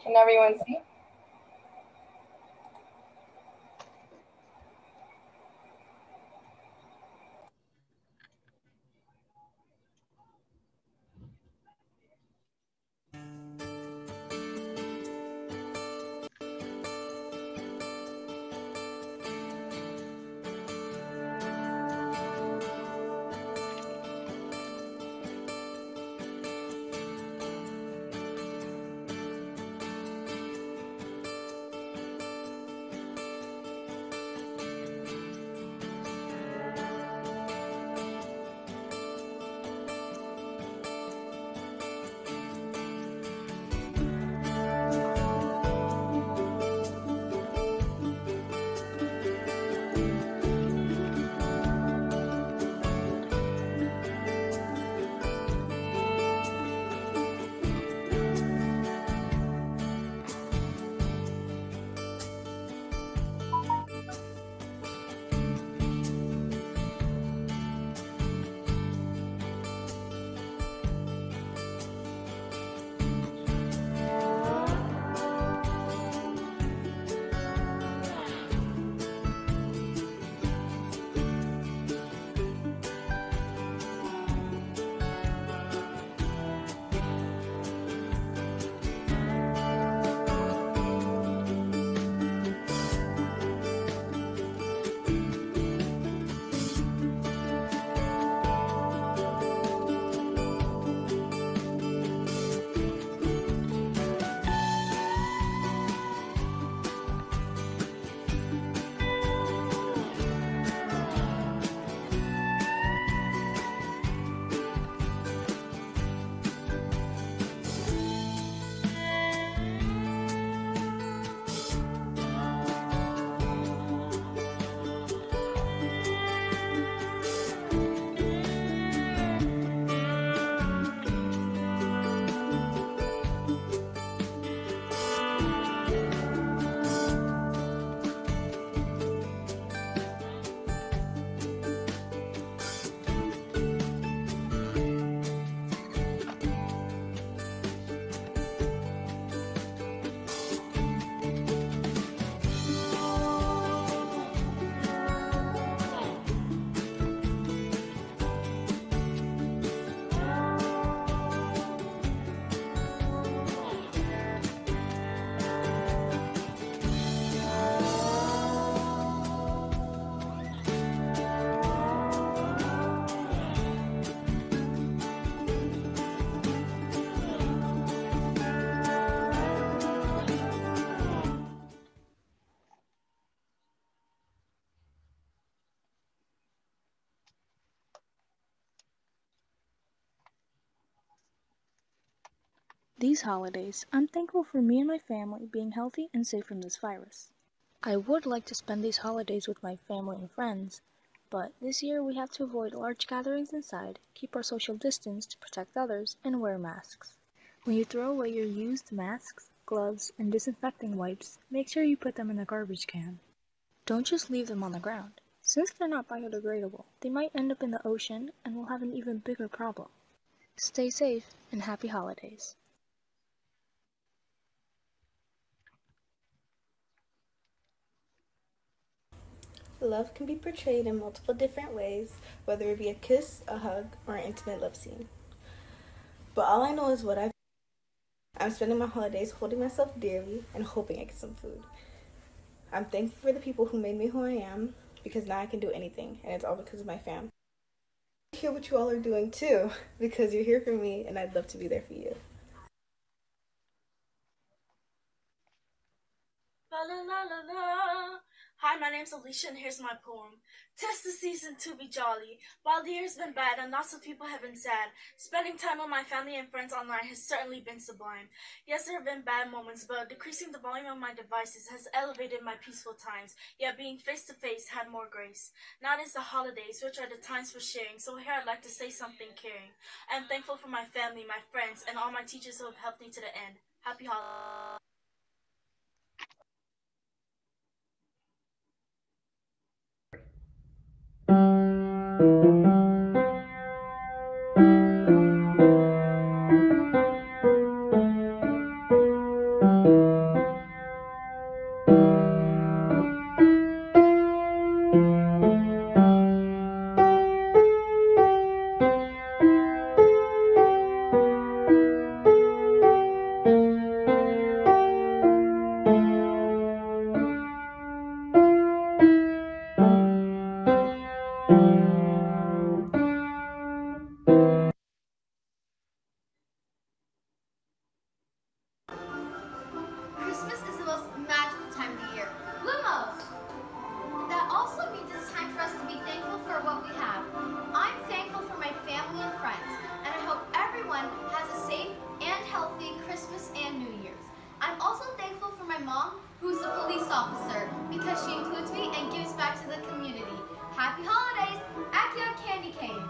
Can everyone see? These holidays, I'm thankful for me and my family being healthy and safe from this virus. I would like to spend these holidays with my family and friends, but this year we have to avoid large gatherings inside, keep our social distance to protect others, and wear masks. When you throw away your used masks, gloves, and disinfecting wipes, make sure you put them in the garbage can. Don't just leave them on the ground. Since they're not biodegradable, they might end up in the ocean and we'll have an even bigger problem. Stay safe and happy holidays. Love can be portrayed in multiple different ways, whether it be a kiss, a hug, or an intimate love scene. But all I know is I'm spending my holidays holding myself dearly and hoping I get some food. I'm thankful for the people who made me who I am, because now I can do anything, and it's all because of my fam. I hear what you all are doing too, because you're here for me, and I'd love to be there for you. La la la la la. Hi, my name's Alicia, and here's my poem. 'Tis the season to be jolly. While the year's been bad and lots of people have been sad, spending time with my family and friends online has certainly been sublime. Yes, there have been bad moments, but decreasing the volume of my devices has elevated my peaceful times, yet being face to face had more grace. Now it is the holidays, which are the times for sharing, so here I'd like to say something caring. I am thankful for my family, my friends, and all my teachers who have helped me to the end. Happy holidays. Christmas is the most magical time of the year. Lumos! That also means it's time for us to be thankful for what we have. I'm thankful for my family and friends, and I hope everyone has a safe and healthy Christmas and New Year's. I'm also thankful for my mom, who's a police officer, because she includes me and gives back to the community. Happy holidays! Accio Candy Cane!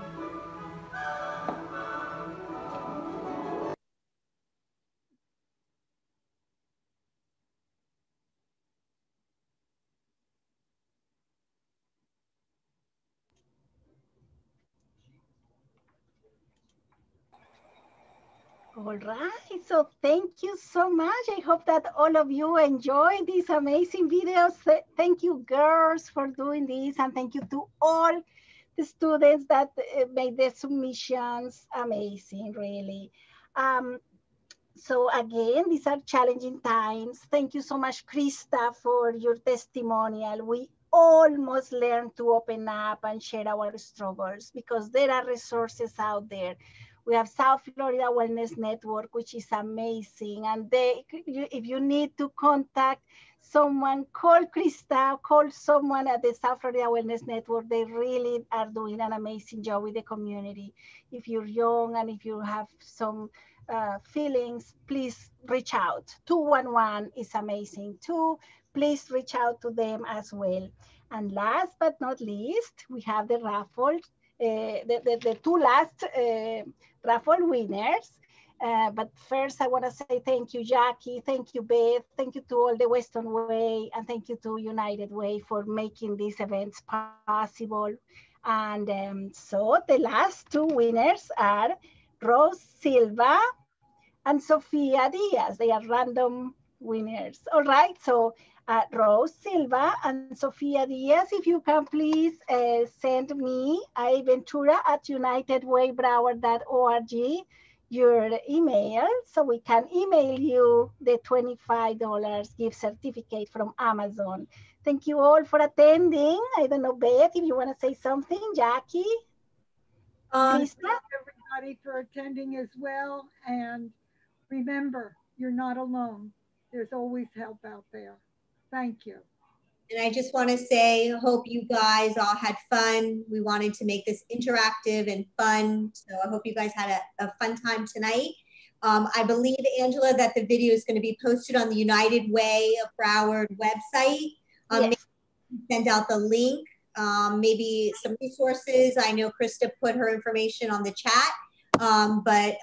All right, so thank you so much. I hope that all of you enjoy these amazing videos. Thank you, girls, for doing this, and thank you to all the students that made the submissions amazing, really. Um, so again, these are challenging times. Thank you so much, Krista, for your testimonial. We almost learned to open up and share our struggles because there are resources out there. We have South Florida Wellness Network, which is amazing. And if you need to contact someone, call Krista, call someone at the South Florida Wellness Network. They really are doing an amazing job with the community. If you're young and if you have some feelings, please reach out. 211 is amazing too. Please reach out to them as well. And last but not least, we have the raffle, the two last raffle winners. But first, I want to say thank you, Jackie. Thank you, Beth. Thank you to all the Western Way. And thank you to United Way for making these events possible. And so the last two winners are Rose Silva and Sofia Diaz. They are random winners. All right, so Rose Silva and Sofia Diaz, if you can please send me Ventura at unitedwaybroward.org your email so we can email you the $25 gift certificate from Amazon. Thank you all for attending. I don't know, Beth, if you want to say something, Jackie? Thank everybody for attending as well. And remember, you're not alone. There's always help out there. Thank you. And I just want to say, hope you guys all had fun. We wanted to make this interactive and fun. So I hope you guys had a fun time tonight. I believe, Angela, that the video is going to be posted on the United Way of Broward website. Yes. Send out the link, maybe some resources. I know Krista put her information on the chat, but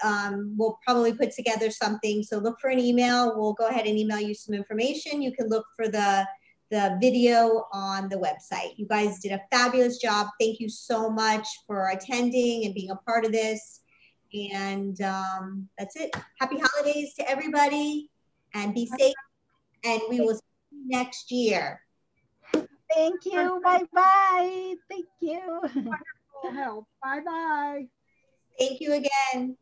we'll probably put together something. So look for an email. We'll go ahead and email you some information. You can look for the video on the website. You guys did a fabulous job. Thank you so much for attending and being a part of this. And that's it. Happy holidays to everybody, and be safe. And we will see you next year. Thank you. Bye-bye. Thank you. Wonderful help. Bye-bye. Thank you again.